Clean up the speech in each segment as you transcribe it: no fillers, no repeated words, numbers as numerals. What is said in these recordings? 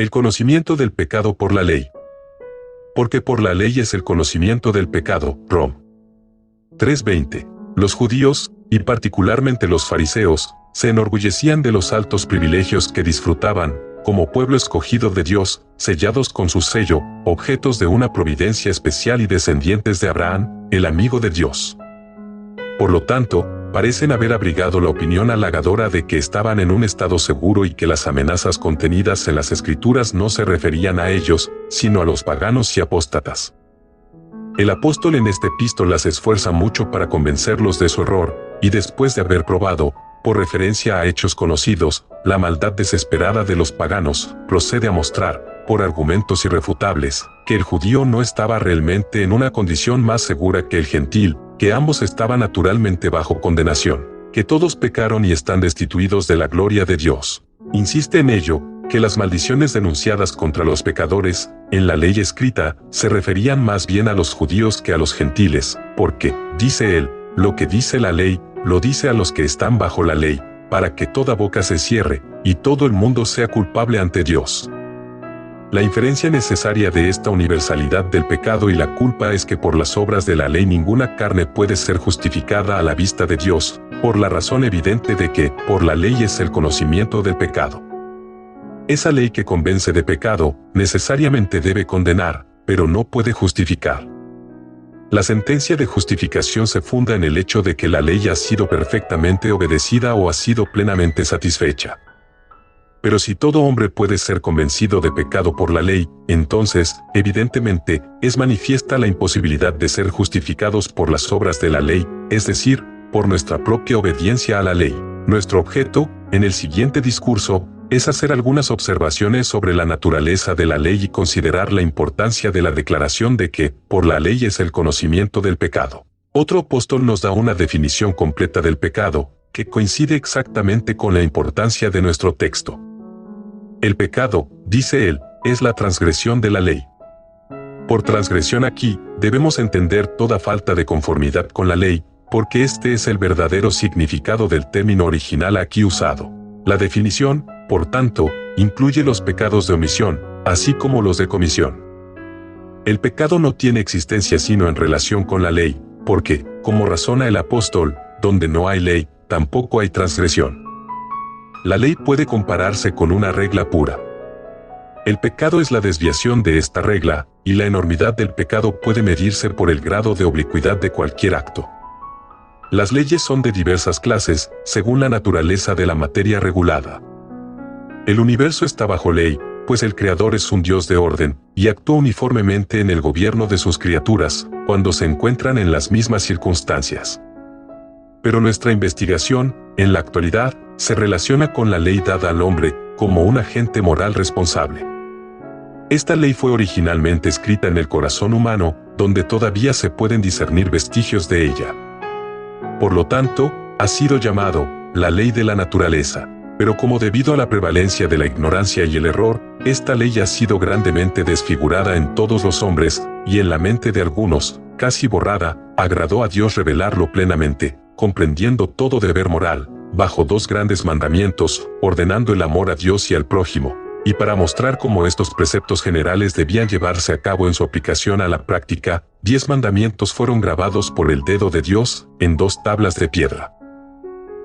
El conocimiento del pecado por la ley. Porque por la ley es el conocimiento del pecado. Rom. 3:20. Los judíos, y particularmente los fariseos, se enorgullecían de los altos privilegios que disfrutaban, como pueblo escogido de Dios, sellados con su sello, objetos de una providencia especial y descendientes de Abraham, el amigo de Dios. Por lo tanto, parecen haber abrigado la opinión halagadora de que estaban en un estado seguro y que las amenazas contenidas en las Escrituras no se referían a ellos, sino a los paganos y apóstatas. El apóstol en esta epístola se esfuerza mucho para convencerlos de su error, y después de haber probado, por referencia a hechos conocidos, la maldad desesperada de los paganos, procede a mostrar, por argumentos irrefutables, que el judío no estaba realmente en una condición más segura que el gentil, que ambos estaban naturalmente bajo condenación, que todos pecaron y están destituidos de la gloria de Dios. Insiste en ello, que las maldiciones denunciadas contra los pecadores, en la ley escrita, se referían más bien a los judíos que a los gentiles, porque, dice él, lo que dice la ley, lo dice a los que están bajo la ley, para que toda boca se cierre, y todo el mundo sea culpable ante Dios. La inferencia necesaria de esta universalidad del pecado y la culpa es que por las obras de la ley ninguna carne puede ser justificada a la vista de Dios, por la razón evidente de que, por la ley es el conocimiento del pecado. Esa ley que convence de pecado, necesariamente debe condenar, pero no puede justificar. La sentencia de justificación se funda en el hecho de que la ley ha sido perfectamente obedecida o ha sido plenamente satisfecha. Pero si todo hombre puede ser convencido de pecado por la ley, entonces, evidentemente, es manifiesta la imposibilidad de ser justificados por las obras de la ley, es decir, por nuestra propia obediencia a la ley. Nuestro objeto, en el siguiente discurso, es hacer algunas observaciones sobre la naturaleza de la ley y considerar la importancia de la declaración de que, por la ley es el conocimiento del pecado. Otro apóstol nos da una definición completa del pecado, que coincide exactamente con la importancia de nuestro texto. El pecado, dice él, es la transgresión de la ley. Por transgresión aquí, debemos entender toda falta de conformidad con la ley, porque este es el verdadero significado del término original aquí usado. La definición, por tanto, incluye los pecados de omisión, así como los de comisión. El pecado no tiene existencia sino en relación con la ley, porque, como razona el apóstol, donde no hay ley, tampoco hay transgresión. La ley puede compararse con una regla pura. El pecado es la desviación de esta regla, y la enormidad del pecado puede medirse por el grado de oblicuidad de cualquier acto. Las leyes son de diversas clases, según la naturaleza de la materia regulada. El universo está bajo ley, pues el Creador es un Dios de orden, y actúa uniformemente en el gobierno de sus criaturas, cuando se encuentran en las mismas circunstancias. Pero nuestra investigación, en la actualidad, se relaciona con la ley dada al hombre, como un agente moral responsable. Esta ley fue originalmente escrita en el corazón humano, donde todavía se pueden discernir vestigios de ella. Por lo tanto, ha sido llamado la ley de la naturaleza. Pero como debido a la prevalencia de la ignorancia y el error, esta ley ha sido grandemente desfigurada en todos los hombres, y en la mente de algunos, casi borrada, agradó a Dios revelarlo plenamente, comprendiendo todo deber moral, bajo dos grandes mandamientos, ordenando el amor a Dios y al prójimo, y para mostrar cómo estos preceptos generales debían llevarse a cabo en su aplicación a la práctica, 10 mandamientos fueron grabados por el dedo de Dios, en 2 tablas de piedra.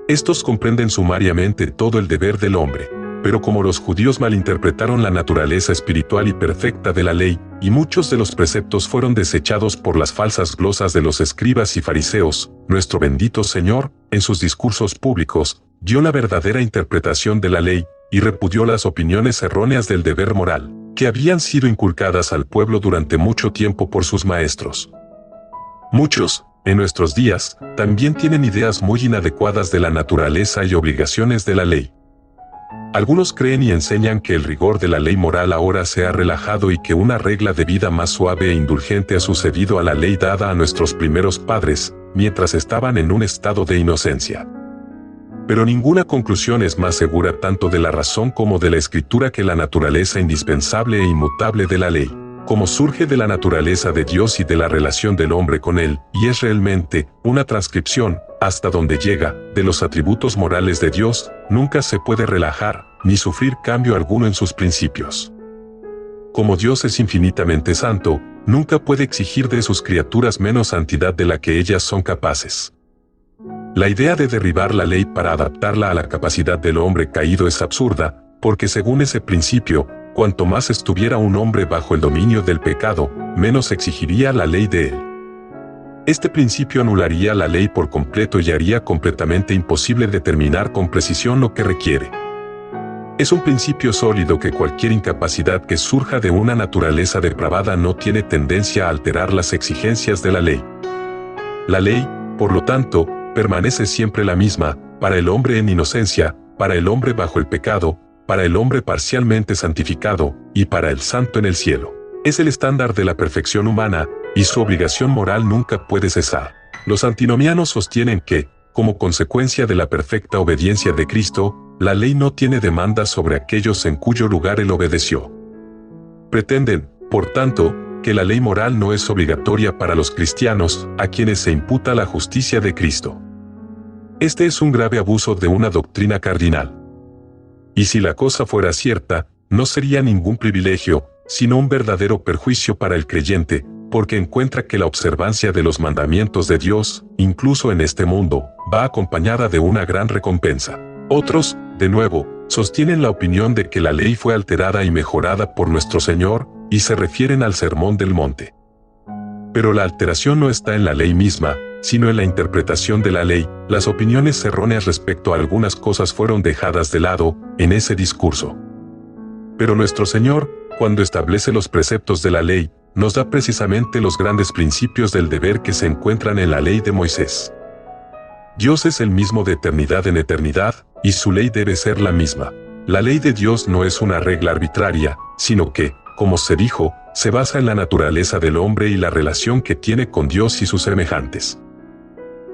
Estos comprenden sumariamente todo el deber del hombre, pero como los judíos malinterpretaron la naturaleza espiritual y perfecta de la ley, y muchos de los preceptos fueron desechados por las falsas glosas de los escribas y fariseos, nuestro bendito Señor, en sus discursos públicos, dio la verdadera interpretación de la ley, y repudió las opiniones erróneas del deber moral, que habían sido inculcadas al pueblo durante mucho tiempo por sus maestros. Muchos, en nuestros días, también tienen ideas muy inadecuadas de la naturaleza y obligaciones de la ley. Algunos creen y enseñan que el rigor de la ley moral ahora se ha relajado y que una regla de vida más suave e indulgente ha sucedido a la ley dada a nuestros primeros padres, mientras estaban en un estado de inocencia. Pero ninguna conclusión es más segura tanto de la razón como de la escritura que la naturaleza indispensable e inmutable de la ley, como surge de la naturaleza de Dios y de la relación del hombre con él, y es realmente una transcripción, hasta donde llega, de los atributos morales de Dios, nunca se puede relajar, ni sufrir cambio alguno en sus principios. como Dios es infinitamente santo, nunca puede exigir de sus criaturas menos santidad de la que ellas son capaces. La idea de derribar la ley para adaptarla a la capacidad del hombre caído es absurda, porque según ese principio, cuanto más estuviera un hombre bajo el dominio del pecado, menos exigiría la ley de él. Este principio anularía la ley por completo y haría completamente imposible determinar con precisión lo que requiere. Es un principio sólido que cualquier incapacidad que surja de una naturaleza depravada no tiene tendencia a alterar las exigencias de la ley. La ley, por lo tanto, permanece siempre la misma, para el hombre en inocencia, para el hombre bajo el pecado, para el hombre parcialmente santificado, y para el santo en el cielo. Es el estándar de la perfección humana, y su obligación moral nunca puede cesar. Los antinomianos sostienen que, como consecuencia de la perfecta obediencia de Cristo, la ley no tiene demanda sobre aquellos en cuyo lugar él obedeció. Pretenden, por tanto, que la ley moral no es obligatoria para los cristianos, a quienes se imputa la justicia de Cristo. Este es un grave abuso de una doctrina cardinal. Y si la cosa fuera cierta, no sería ningún privilegio, sino un verdadero perjuicio para el creyente, porque encuentra que la observancia de los mandamientos de Dios, incluso en este mundo, va acompañada de una gran recompensa. Otros, de nuevo, sostienen la opinión de que la ley fue alterada y mejorada por nuestro Señor, y se refieren al Sermón del Monte. Pero la alteración no está en la ley misma, sino en la interpretación de la ley. Las opiniones erróneas respecto a algunas cosas fueron dejadas de lado, en ese discurso. Pero nuestro Señor, cuando establece los preceptos de la ley, nos da precisamente los grandes principios del deber que se encuentran en la ley de Moisés. Dios es el mismo de eternidad en eternidad, y su ley debe ser la misma. La ley de Dios no es una regla arbitraria, sino que, como se dijo, se basa en la naturaleza del hombre y la relación que tiene con Dios y sus semejantes.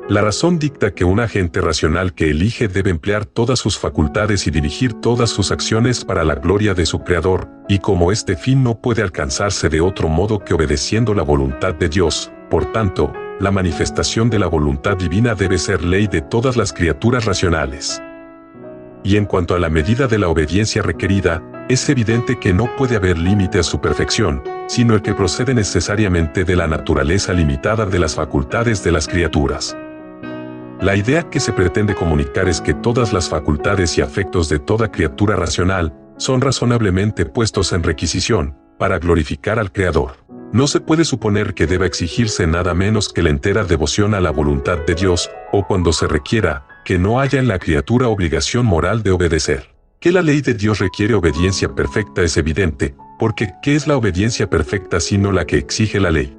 La razón dicta que un agente racional que elige debe emplear todas sus facultades y dirigir todas sus acciones para la gloria de su Creador, y como este fin no puede alcanzarse de otro modo que obedeciendo la voluntad de Dios, por tanto, la manifestación de la voluntad divina debe ser ley de todas las criaturas racionales. Y en cuanto a la medida de la obediencia requerida, es evidente que no puede haber límite a su perfección, sino el que procede necesariamente de la naturaleza limitada de las facultades de las criaturas. La idea que se pretende comunicar es que todas las facultades y afectos de toda criatura racional son razonablemente puestos en requisición, para glorificar al Creador. No se puede suponer que deba exigirse nada menos que la entera devoción a la voluntad de Dios, o cuando se requiera, que no haya en la criatura obligación moral de obedecer. Que la ley de Dios requiere obediencia perfecta es evidente, porque ¿qué es la obediencia perfecta sino la que exige la ley?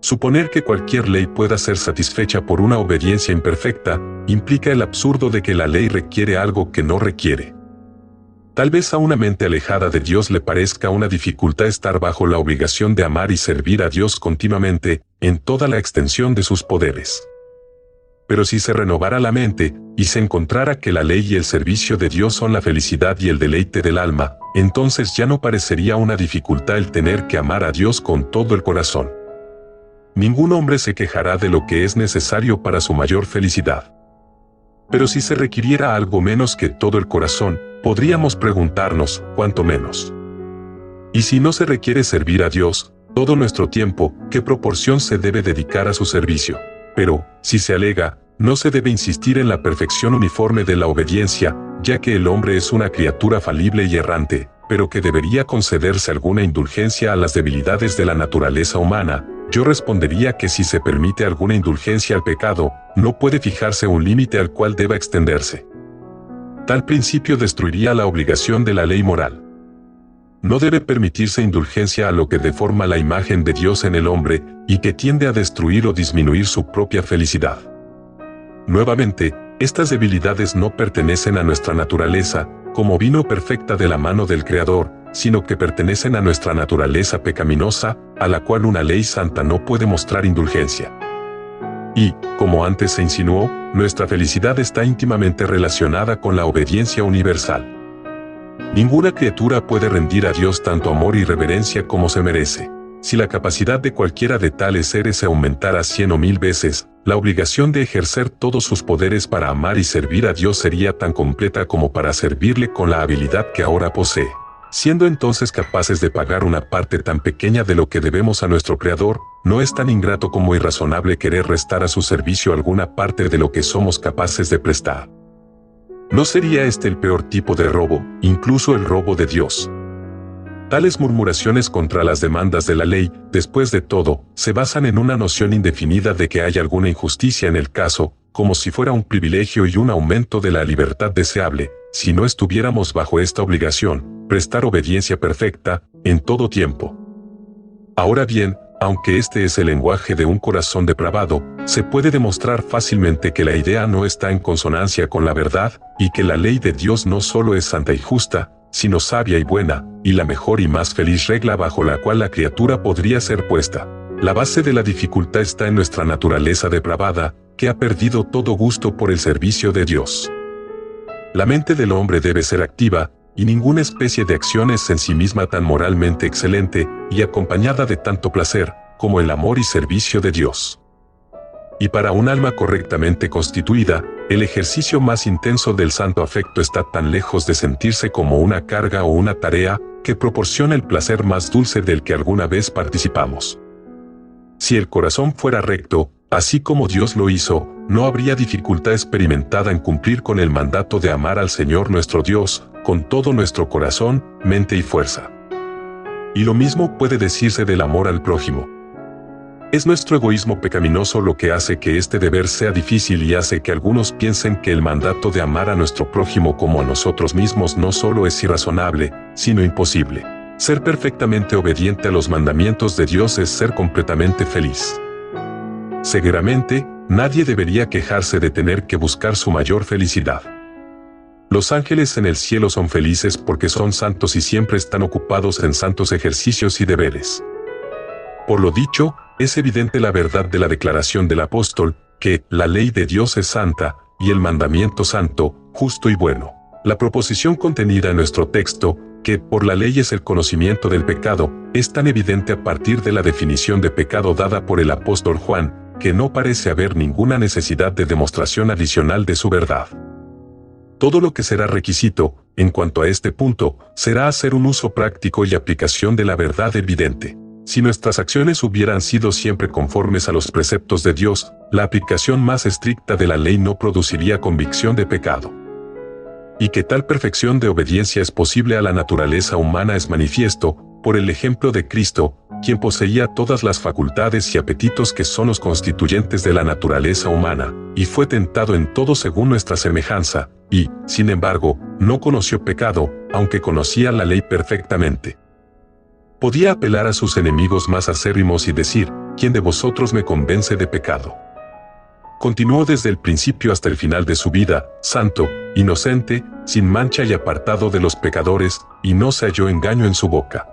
Suponer que cualquier ley pueda ser satisfecha por una obediencia imperfecta, implica el absurdo de que la ley requiere algo que no requiere. Tal vez a una mente alejada de Dios le parezca una dificultad estar bajo la obligación de amar y servir a Dios continuamente, en toda la extensión de sus poderes. Pero si se renovara la mente, y se encontrara que la ley y el servicio de Dios son la felicidad y el deleite del alma, entonces ya no parecería una dificultad el tener que amar a Dios con todo el corazón. Ningún hombre se quejará de lo que es necesario para su mayor felicidad. Pero si se requiriera algo menos que todo el corazón, podríamos preguntarnos, ¿cuánto menos? Y si no se requiere servir a Dios, todo nuestro tiempo, ¿qué proporción se debe dedicar a su servicio? Pero, si se alega, no se debe insistir en la perfección uniforme de la obediencia, ya que el hombre es una criatura falible y errante, pero que debería concederse alguna indulgencia a las debilidades de la naturaleza humana. Yo respondería que si se permite alguna indulgencia al pecado, no puede fijarse un límite al cual deba extenderse. Tal principio destruiría la obligación de la ley moral. No debe permitirse indulgencia a lo que deforma la imagen de Dios en el hombre, y que tiende a destruir o disminuir su propia felicidad. Nuevamente, estas debilidades no pertenecen a nuestra naturaleza, como vino perfecta de la mano del Creador, sino que pertenecen a nuestra naturaleza pecaminosa, a la cual una ley santa no puede mostrar indulgencia. Y, como antes se insinuó, nuestra felicidad está íntimamente relacionada con la obediencia universal. Ninguna criatura puede rendir a Dios tanto amor y reverencia como se merece. Si la capacidad de cualquiera de tales seres se aumentara 100 o 1000 veces, la obligación de ejercer todos sus poderes para amar y servir a Dios sería tan completa como para servirle con la habilidad que ahora posee. siendo entonces capaces de pagar una parte tan pequeña de lo que debemos a nuestro Creador, no es tan ingrato como irrazonable querer restar a su servicio alguna parte de lo que somos capaces de prestar. ¿No sería este el peor tipo de robo, incluso el robo de Dios? Tales murmuraciones contra las demandas de la ley, después de todo, se basan en una noción indefinida de que hay alguna injusticia en el caso, como si fuera un privilegio y un aumento de la libertad deseable, si no estuviéramos bajo esta obligación, prestar obediencia perfecta, en todo tiempo. Ahora bien, aunque este es el lenguaje de un corazón depravado, se puede demostrar fácilmente que la idea no está en consonancia con la verdad, y que la ley de Dios no solo es santa y justa, sino sabia y buena, y la mejor y más feliz regla bajo la cual la criatura podría ser puesta. La base de la dificultad está en nuestra naturaleza depravada, que ha perdido todo gusto por el servicio de Dios. La mente del hombre debe ser activa, y ninguna especie de acción es en sí misma tan moralmente excelente, y acompañada de tanto placer, como el amor y servicio de Dios. Y para un alma correctamente constituida, el ejercicio más intenso del santo afecto está tan lejos de sentirse como una carga o una tarea, que proporciona el placer más dulce del que alguna vez participamos. Si el corazón fuera recto, así como Dios lo hizo, no habría dificultad experimentada en cumplir con el mandato de amar al Señor nuestro Dios, con todo nuestro corazón, mente y fuerza. Y lo mismo puede decirse del amor al prójimo. Es nuestro egoísmo pecaminoso lo que hace que este deber sea difícil y hace que algunos piensen que el mandato de amar a nuestro prójimo como a nosotros mismos no solo es irrazonable, sino imposible. Ser perfectamente obediente a los mandamientos de Dios es ser completamente feliz. Seguramente, nadie debería quejarse de tener que buscar su mayor felicidad. Los ángeles en el cielo son felices porque son santos y siempre están ocupados en santos ejercicios y deberes. Por lo dicho, es evidente la verdad de la declaración del apóstol, que la ley de Dios es santa, y el mandamiento santo, justo y bueno. La proposición contenida en nuestro texto, que por la ley es el conocimiento del pecado, es tan evidente a partir de la definición de pecado dada por el apóstol Juan, que no parece haber ninguna necesidad de demostración adicional de su verdad. Todo lo que será requisito, en cuanto a este punto, será hacer un uso práctico y aplicación de la verdad evidente. Si nuestras acciones hubieran sido siempre conformes a los preceptos de Dios, la aplicación más estricta de la ley no produciría convicción de pecado. Y que tal perfección de obediencia es posible a la naturaleza humana es manifiesto, por el ejemplo de Cristo, quien poseía todas las facultades y apetitos que son los constituyentes de la naturaleza humana, y fue tentado en todo según nuestra semejanza, y, sin embargo, no conoció pecado, aunque conocía la ley perfectamente. Podía apelar a sus enemigos más acérrimos y decir, ¿quién de vosotros me convence de pecado? Continuó desde el principio hasta el final de su vida, santo, inocente, sin mancha y apartado de los pecadores, y no se halló engaño en su boca.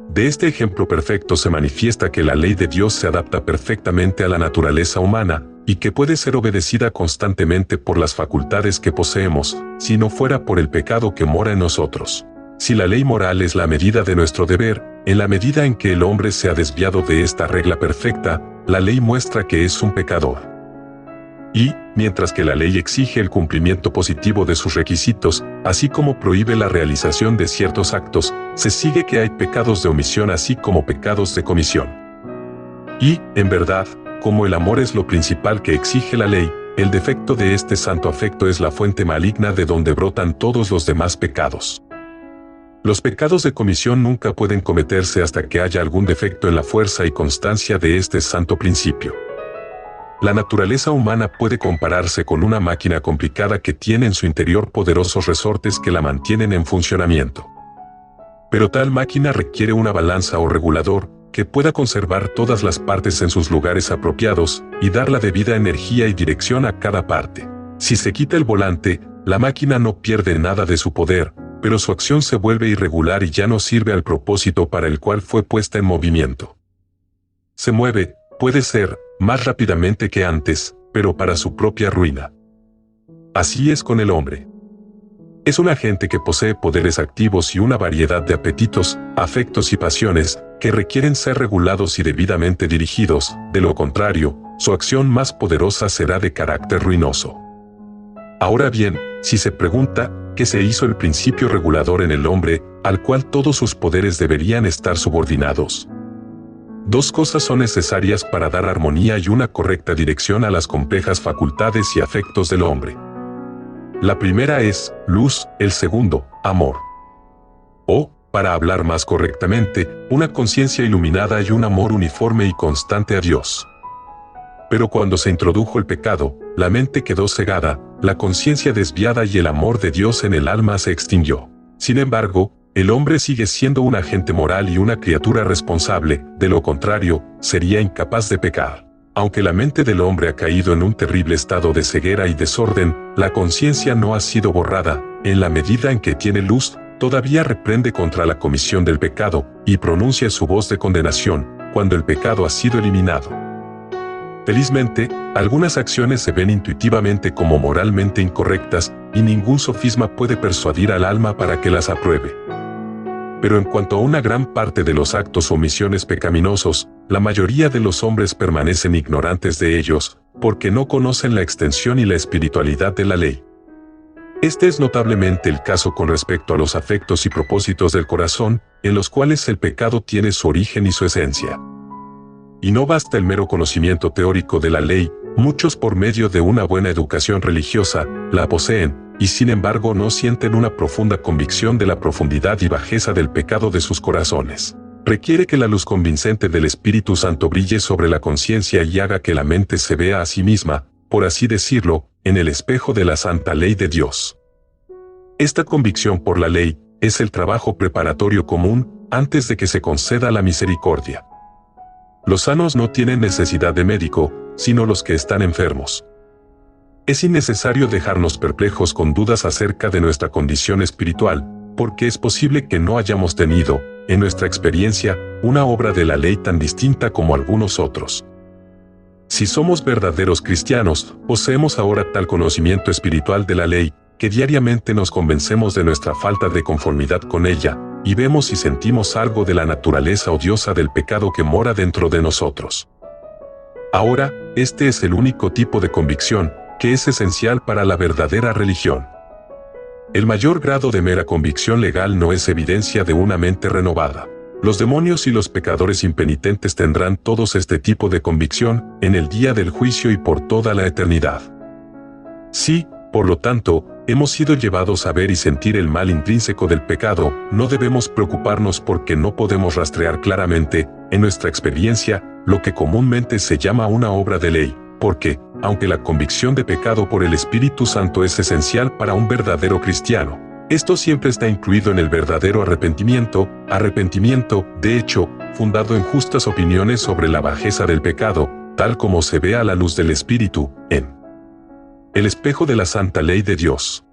De este ejemplo perfecto se manifiesta que la ley de Dios se adapta perfectamente a la naturaleza humana, y que puede ser obedecida constantemente por las facultades que poseemos, si no fuera por el pecado que mora en nosotros. Si la ley moral es la medida de nuestro deber, en la medida en que el hombre se ha desviado de esta regla perfecta, la ley muestra que es un pecador. Y, mientras que la ley exige el cumplimiento positivo de sus requisitos, así como prohíbe la realización de ciertos actos, se sigue que hay pecados de omisión así como pecados de comisión. Y, en verdad, como el amor es lo principal que exige la ley, el defecto de este santo afecto es la fuente maligna de donde brotan todos los demás pecados. Los pecados de comisión nunca pueden cometerse hasta que haya algún defecto en la fuerza y constancia de este santo principio. La naturaleza humana puede compararse con una máquina complicada que tiene en su interior poderosos resortes que la mantienen en funcionamiento. Pero tal máquina requiere una balanza o regulador, que pueda conservar todas las partes en sus lugares apropiados, y dar la debida energía y dirección a cada parte. Si se quita el volante, la máquina no pierde nada de su poder, pero su acción se vuelve irregular y ya no sirve al propósito para el cual fue puesta en movimiento. Se mueve, puede ser, más rápidamente que antes, pero para su propia ruina. Así es con el hombre. Es un agente que posee poderes activos y una variedad de apetitos, afectos y pasiones, que requieren ser regulados y debidamente dirigidos, de lo contrario, su acción más poderosa será de carácter ruinoso. Ahora bien, si se pregunta, que se hizo el principio regulador en el hombre, al cual todos sus poderes deberían estar subordinados. Dos cosas son necesarias para dar armonía y una correcta dirección a las complejas facultades y afectos del hombre. La primera es luz, el segundo, amor. O, para hablar más correctamente, una conciencia iluminada y un amor uniforme y constante a Dios. Pero cuando se introdujo el pecado, la mente quedó cegada, la conciencia desviada y el amor de Dios en el alma se extinguió. Sin embargo, el hombre sigue siendo un agente moral y una criatura responsable, de lo contrario, sería incapaz de pecar. Aunque la mente del hombre ha caído en un terrible estado de ceguera y desorden, la conciencia no ha sido borrada. En la medida en que tiene luz, todavía reprende contra la comisión del pecado, y pronuncia su voz de condenación, cuando el pecado ha sido eliminado. Felizmente, algunas acciones se ven intuitivamente como moralmente incorrectas, y ningún sofisma puede persuadir al alma para que las apruebe. Pero en cuanto a una gran parte de los actos o omisiones pecaminosos, la mayoría de los hombres permanecen ignorantes de ellos, porque no conocen la extensión y la espiritualidad de la ley. Este es notablemente el caso con respecto a los afectos y propósitos del corazón, en los cuales el pecado tiene su origen y su esencia. Y no basta el mero conocimiento teórico de la ley, muchos por medio de una buena educación religiosa, la poseen, y sin embargo no sienten una profunda convicción de la profundidad y bajeza del pecado de sus corazones. Requiere que la luz convincente del Espíritu Santo brille sobre la conciencia y haga que la mente se vea a sí misma, por así decirlo, en el espejo de la santa ley de Dios. Esta convicción por la ley es el trabajo preparatorio común antes de que se conceda la misericordia. Los sanos no tienen necesidad de médico, sino los que están enfermos. Es innecesario dejarnos perplejos con dudas acerca de nuestra condición espiritual, porque es posible que no hayamos tenido, en nuestra experiencia, una obra de la ley tan distinta como algunos otros. Si somos verdaderos cristianos, poseemos ahora tal conocimiento espiritual de la ley, que diariamente nos convencemos de nuestra falta de conformidad con ella, y vemos y sentimos algo de la naturaleza odiosa del pecado que mora dentro de nosotros. Ahora, este es el único tipo de convicción que es esencial para la verdadera religión. El mayor grado de mera convicción legal no es evidencia de una mente renovada. Los demonios y los pecadores impenitentes tendrán todos este tipo de convicción en el día del juicio y por toda la eternidad. Si, por lo tanto, hemos sido llevados a ver y sentir el mal intrínseco del pecado, no debemos preocuparnos porque no podemos rastrear claramente, en nuestra experiencia, lo que comúnmente se llama una obra de ley, porque, aunque la convicción de pecado por el Espíritu Santo es esencial para un verdadero cristiano, esto siempre está incluido en el verdadero arrepentimiento, de hecho, fundado en justas opiniones sobre la bajeza del pecado, tal como se ve a la luz del Espíritu, en el espejo de la santa ley de Dios.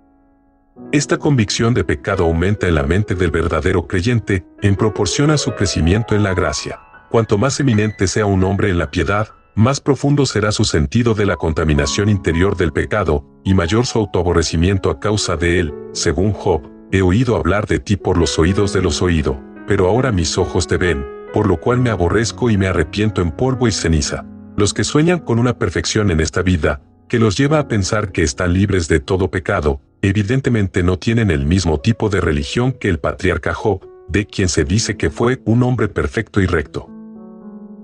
Esta convicción de pecado aumenta en la mente del verdadero creyente, en proporción a su crecimiento en la gracia. Cuanto más eminente sea un hombre en la piedad, más profundo será su sentido de la contaminación interior del pecado, y mayor su autoaborrecimiento a causa de él. Según Job, he oído hablar de ti por los oídos de los oídos, pero ahora mis ojos te ven, por lo cual me aborrezco y me arrepiento en polvo y ceniza. Los que sueñan con una perfección en esta vida, que los lleva a pensar que están libres de todo pecado, evidentemente no tienen el mismo tipo de religión que el patriarca Job, de quien se dice que fue un hombre perfecto y recto.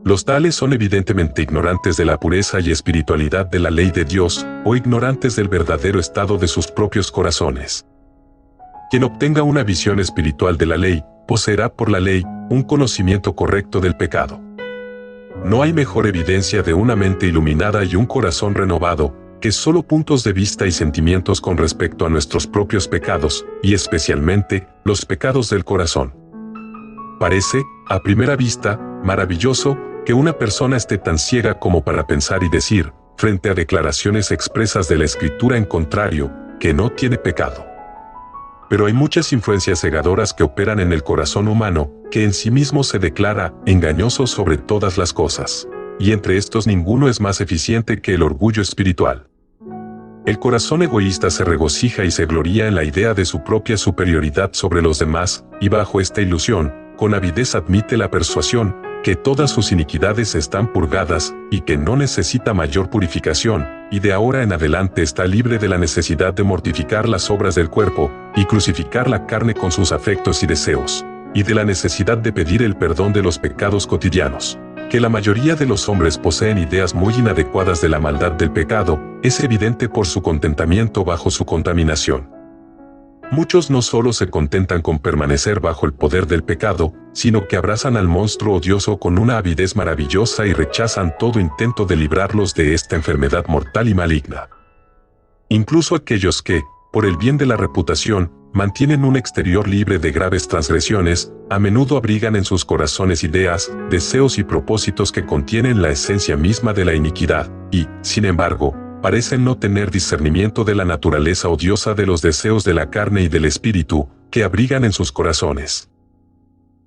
Los tales son evidentemente ignorantes de la pureza y espiritualidad de la ley de Dios, o ignorantes del verdadero estado de sus propios corazones. Quien obtenga una visión espiritual de la ley, poseerá por la ley un conocimiento correcto del pecado. No hay mejor evidencia de una mente iluminada y un corazón renovado, que solo puntos de vista y sentimientos con respecto a nuestros propios pecados, y especialmente, los pecados del corazón. Parece, a primera vista, maravilloso, que una persona esté tan ciega como para pensar y decir, frente a declaraciones expresas de la Escritura en contrario, que no tiene pecado. Pero hay muchas influencias cegadoras que operan en el corazón humano, que en sí mismo se declara engañoso sobre todas las cosas. Y entre estos ninguno es más eficiente que el orgullo espiritual. El corazón egoísta se regocija y se gloría en la idea de su propia superioridad sobre los demás, y bajo esta ilusión, con avidez admite la persuasión, que todas sus iniquidades están purgadas y que no necesita mayor purificación, y de ahora en adelante está libre de la necesidad de mortificar las obras del cuerpo y crucificar la carne con sus afectos y deseos, y de la necesidad de pedir el perdón de los pecados cotidianos. Que la mayoría de los hombres poseen ideas muy inadecuadas de la maldad del pecado, es evidente por su contentamiento bajo su contaminación. Muchos no solo se contentan con permanecer bajo el poder del pecado, sino que abrazan al monstruo odioso con una avidez maravillosa y rechazan todo intento de librarlos de esta enfermedad mortal y maligna. Incluso aquellos que, por el bien de la reputación, mantienen un exterior libre de graves transgresiones, a menudo abrigan en sus corazones ideas, deseos y propósitos que contienen la esencia misma de la iniquidad, y, sin embargo, parecen no tener discernimiento de la naturaleza odiosa de los deseos de la carne y del espíritu, que abrigan en sus corazones.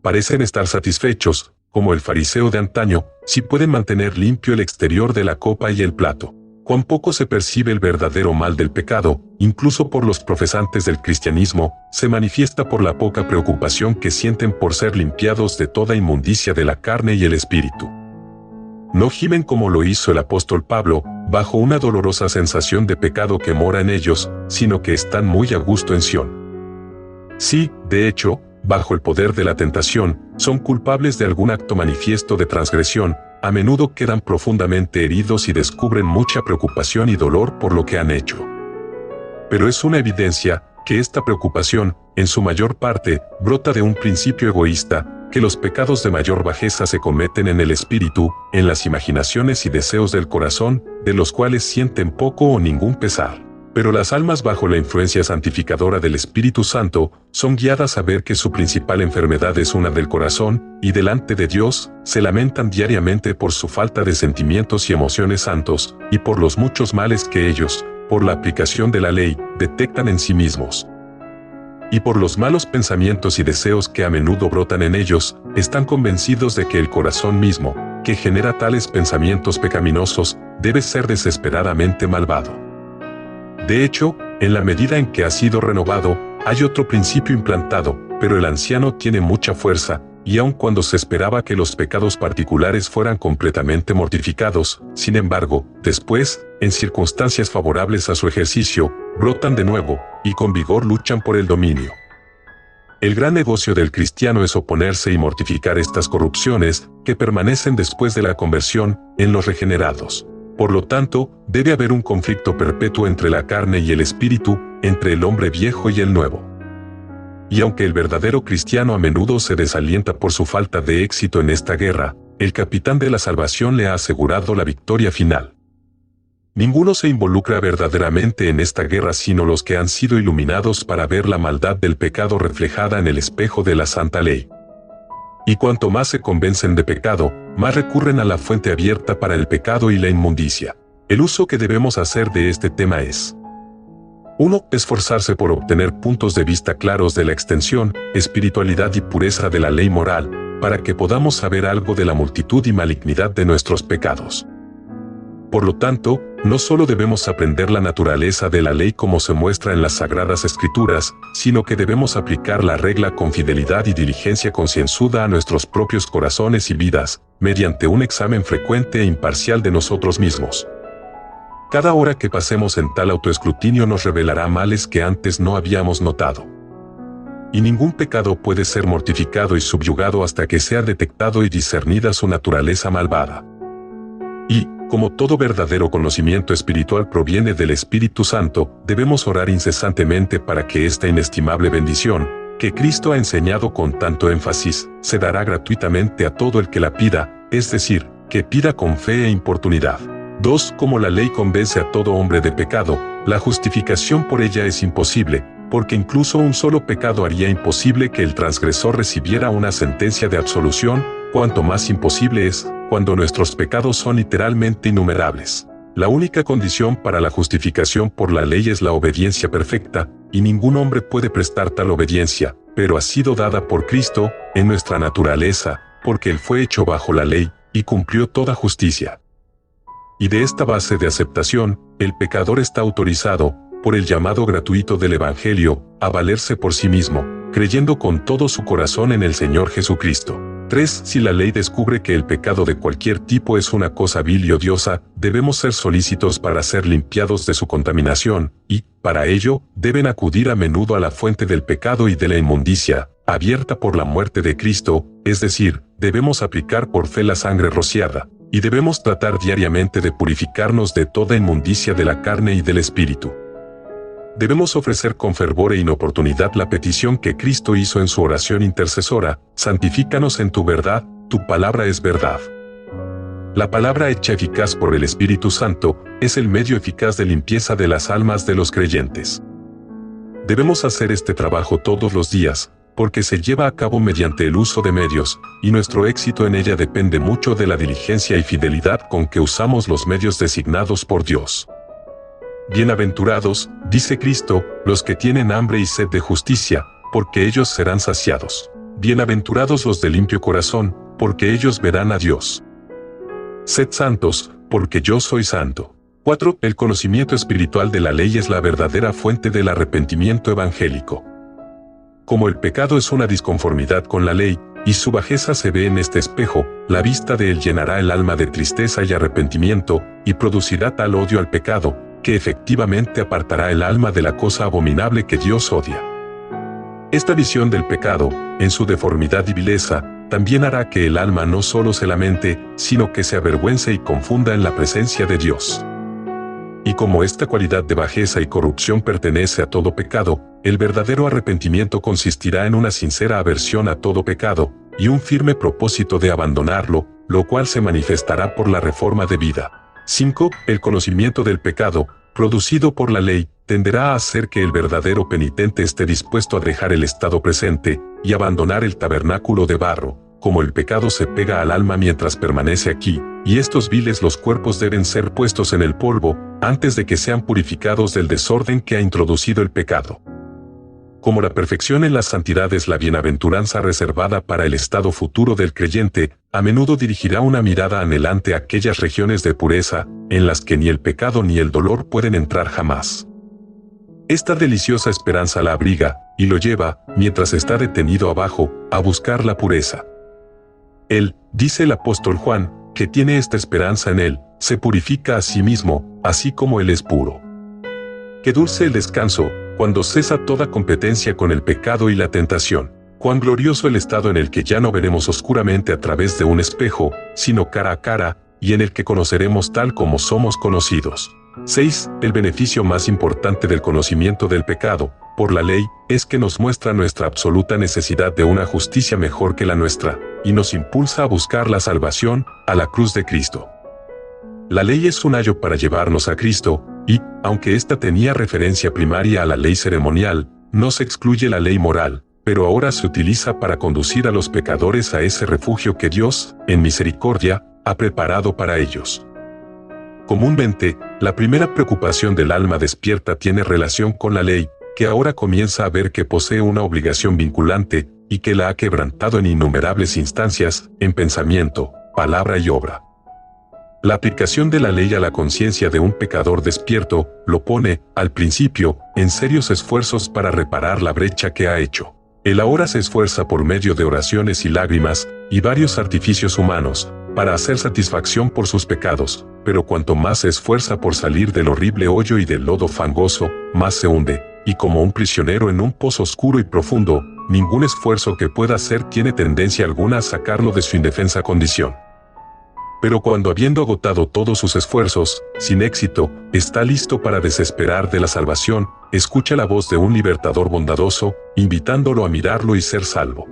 Parecen estar satisfechos, como el fariseo de antaño, si pueden mantener limpio el exterior de la copa y el plato. Cuán poco se percibe el verdadero mal del pecado, incluso por los profesantes del cristianismo, se manifiesta por la poca preocupación que sienten por ser limpiados de toda inmundicia de la carne y el espíritu. No gimen como lo hizo el apóstol Pablo, bajo una dolorosa sensación de pecado que mora en ellos, sino que están muy a gusto en Sión. Sí, de hecho, bajo el poder de la tentación, son culpables de algún acto manifiesto de transgresión, a menudo quedan profundamente heridos y descubren mucha preocupación y dolor por lo que han hecho. Pero es una evidencia que esta preocupación, en su mayor parte, brota de un principio egoísta, que los pecados de mayor bajeza se cometen en el espíritu, en las imaginaciones y deseos del corazón, de los cuales sienten poco o ningún pesar. Pero las almas bajo la influencia santificadora del Espíritu Santo, son guiadas a ver que su principal enfermedad es una del corazón, y delante de Dios, se lamentan diariamente por su falta de sentimientos y emociones santos, y por los muchos males que ellos, por la aplicación de la ley, detectan en sí mismos. Y por los malos pensamientos y deseos que a menudo brotan en ellos, están convencidos de que el corazón mismo, que genera tales pensamientos pecaminosos, debe ser desesperadamente malvado. De hecho, en la medida en que ha sido renovado, hay otro principio implantado, pero el anciano tiene mucha fuerza, y aun cuando se esperaba que los pecados particulares fueran completamente mortificados, sin embargo, después, en circunstancias favorables a su ejercicio, brotan de nuevo, y con vigor luchan por el dominio. El gran negocio del cristiano es oponerse y mortificar estas corrupciones, que permanecen después de la conversión, en los regenerados. Por lo tanto, debe haber un conflicto perpetuo entre la carne y el espíritu, entre el hombre viejo y el nuevo. Y aunque el verdadero cristiano a menudo se desalienta por su falta de éxito en esta guerra, el capitán de la salvación le ha asegurado la victoria final. Ninguno se involucra verdaderamente en esta guerra sino los que han sido iluminados para ver la maldad del pecado reflejada en el espejo de la santa ley. Y cuanto más se convencen de pecado, más recurren a la fuente abierta para el pecado y la inmundicia. El uso que debemos hacer de este tema es: 1. Esforzarse por obtener puntos de vista claros de la extensión, espiritualidad y pureza de la ley moral, para que podamos saber algo de la multitud y malignidad de nuestros pecados. Por lo tanto, no solo debemos aprender la naturaleza de la ley como se muestra en las Sagradas Escrituras, sino que debemos aplicar la regla con fidelidad y diligencia concienzuda a nuestros propios corazones y vidas, mediante un examen frecuente e imparcial de nosotros mismos. Cada hora que pasemos en tal autoescrutinio nos revelará males que antes no habíamos notado. Y ningún pecado puede ser mortificado y subyugado hasta que sea detectado y discernida su naturaleza malvada. Y, como todo verdadero conocimiento espiritual proviene del Espíritu Santo, debemos orar incesantemente para que esta inestimable bendición, que Cristo ha enseñado con tanto énfasis, se dará gratuitamente a todo el que la pida, es decir, que pida con fe e importunidad. 2. Como la ley convence a todo hombre de pecado, la justificación por ella es imposible, porque incluso un solo pecado haría imposible que el transgresor recibiera una sentencia de absolución, cuanto más imposible es, cuando nuestros pecados son literalmente innumerables. La única condición para la justificación por la ley es la obediencia perfecta, y ningún hombre puede prestar tal obediencia, pero ha sido dada por Cristo, en nuestra naturaleza, porque Él fue hecho bajo la ley, y cumplió toda justicia. Y de esta base de aceptación, el pecador está autorizado, por el llamado gratuito del Evangelio, a valerse por sí mismo, creyendo con todo su corazón en el Señor Jesucristo. 3. Si la ley descubre que el pecado de cualquier tipo es una cosa vil y odiosa, debemos ser solícitos para ser limpiados de su contaminación, y, para ello, deben acudir a menudo a la fuente del pecado y de la inmundicia, abierta por la muerte de Cristo, es decir, debemos aplicar por fe la sangre rociada, y debemos tratar diariamente de purificarnos de toda inmundicia de la carne y del espíritu. Debemos ofrecer con fervor e inoportunidad la petición que Cristo hizo en su oración intercesora: santifícanos en tu verdad, tu palabra es verdad. La palabra hecha eficaz por el Espíritu Santo es el medio eficaz de limpieza de las almas de los creyentes. Debemos hacer este trabajo todos los días, porque se lleva a cabo mediante el uso de medios, y nuestro éxito en ella depende mucho de la diligencia y fidelidad con que usamos los medios designados por Dios. Bienaventurados, dice Cristo, los que tienen hambre y sed de justicia, porque ellos serán saciados. Bienaventurados los de limpio corazón, porque ellos verán a Dios. Sed santos, porque yo soy santo. 4. El conocimiento espiritual de la ley es la verdadera fuente del arrepentimiento evangélico. Como el pecado es una disconformidad con la ley, y su bajeza se ve en este espejo, la vista de él llenará el alma de tristeza y arrepentimiento, y producirá tal odio al pecado, que efectivamente apartará el alma de la cosa abominable que Dios odia. Esta visión del pecado, en su deformidad y vileza, también hará que el alma no solo se lamente, sino que se avergüence y confunda en la presencia de Dios. Y como esta cualidad de bajeza y corrupción pertenece a todo pecado, el verdadero arrepentimiento consistirá en una sincera aversión a todo pecado, y un firme propósito de abandonarlo, lo cual se manifestará por la reforma de vida. 5. El conocimiento del pecado, producido por la ley, tenderá a hacer que el verdadero penitente esté dispuesto a dejar el estado presente, y abandonar el tabernáculo de barro, como el pecado se pega al alma mientras permanece aquí, y estos viles los cuerpos deben ser puestos en el polvo, antes de que sean purificados del desorden que ha introducido el pecado. Como la perfección en la santidad es la bienaventuranza reservada para el estado futuro del creyente, a menudo dirigirá una mirada anhelante a aquellas regiones de pureza, en las que ni el pecado ni el dolor pueden entrar jamás. Esta deliciosa esperanza la abriga, y lo lleva, mientras está detenido abajo, a buscar la pureza. Él, dice el apóstol Juan, que tiene esta esperanza en él, se purifica a sí mismo, así como él es puro. Qué dulce el descanso, cuando cesa toda competencia con el pecado y la tentación. Cuán glorioso el estado en el que ya no veremos oscuramente a través de un espejo, sino cara a cara, y en el que conoceremos tal como somos conocidos. 6. El beneficio más importante del conocimiento del pecado, por la ley, es que nos muestra nuestra absoluta necesidad de una justicia mejor que la nuestra, y nos impulsa a buscar la salvación, a la cruz de Cristo. La ley es un ayo para llevarnos a Cristo, y, aunque ésta tenía referencia primaria a la ley ceremonial, no se excluye la ley moral, pero ahora se utiliza para conducir a los pecadores a ese refugio que Dios, en misericordia, ha preparado para ellos. Comúnmente, la primera preocupación del alma despierta tiene relación con la ley, que ahora comienza a ver que posee una obligación vinculante, y que la ha quebrantado en innumerables instancias, en pensamiento, palabra y obra. La aplicación de la ley a la conciencia de un pecador despierto, lo pone, al principio, en serios esfuerzos para reparar la brecha que ha hecho. Él ahora se esfuerza por medio de oraciones y lágrimas, y varios artificios humanos, para hacer satisfacción por sus pecados, pero cuanto más se esfuerza por salir del horrible hoyo y del lodo fangoso, más se hunde, y como un prisionero en un pozo oscuro y profundo, ningún esfuerzo que pueda hacer tiene tendencia alguna a sacarlo de su indefensa condición. Pero cuando habiendo agotado todos sus esfuerzos, sin éxito, está listo para desesperar de la salvación, escucha la voz de un libertador bondadoso, invitándolo a mirarlo y ser salvo.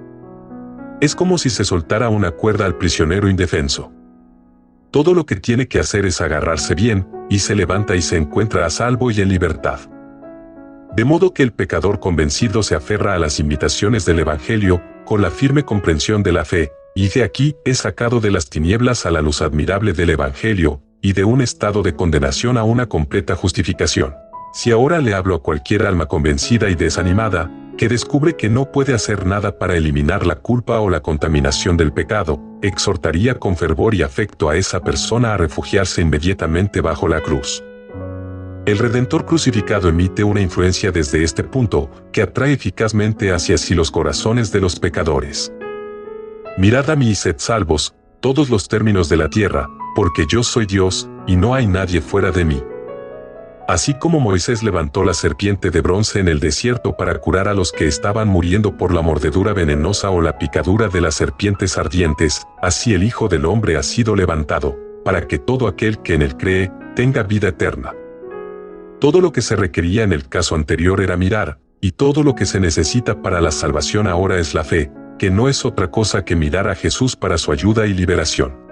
Es como si se soltara una cuerda al prisionero indefenso. Todo lo que tiene que hacer es agarrarse bien, y se levanta y se encuentra a salvo y en libertad. De modo que el pecador convencido se aferra a las invitaciones del Evangelio, con la firme comprensión de la fe, y de aquí es sacado de las tinieblas a la luz admirable del Evangelio, y de un estado de condenación a una completa justificación. Si ahora le hablo a cualquier alma convencida y desanimada, que descubre que no puede hacer nada para eliminar la culpa o la contaminación del pecado, exhortaría con fervor y afecto a esa persona a refugiarse inmediatamente bajo la cruz. El Redentor crucificado emite una influencia desde este punto, que atrae eficazmente hacia sí los corazones de los pecadores. Mirad a mí y sed salvos, todos los términos de la tierra, porque yo soy Dios, y no hay nadie fuera de mí. Así como Moisés levantó la serpiente de bronce en el desierto para curar a los que estaban muriendo por la mordedura venenosa o la picadura de las serpientes ardientes, así el Hijo del Hombre ha sido levantado, para que todo aquel que en él cree, tenga vida eterna. Todo lo que se requería en el caso anterior era mirar, y todo lo que se necesita para la salvación ahora es la fe, que no es otra cosa que mirar a Jesús para su ayuda y liberación.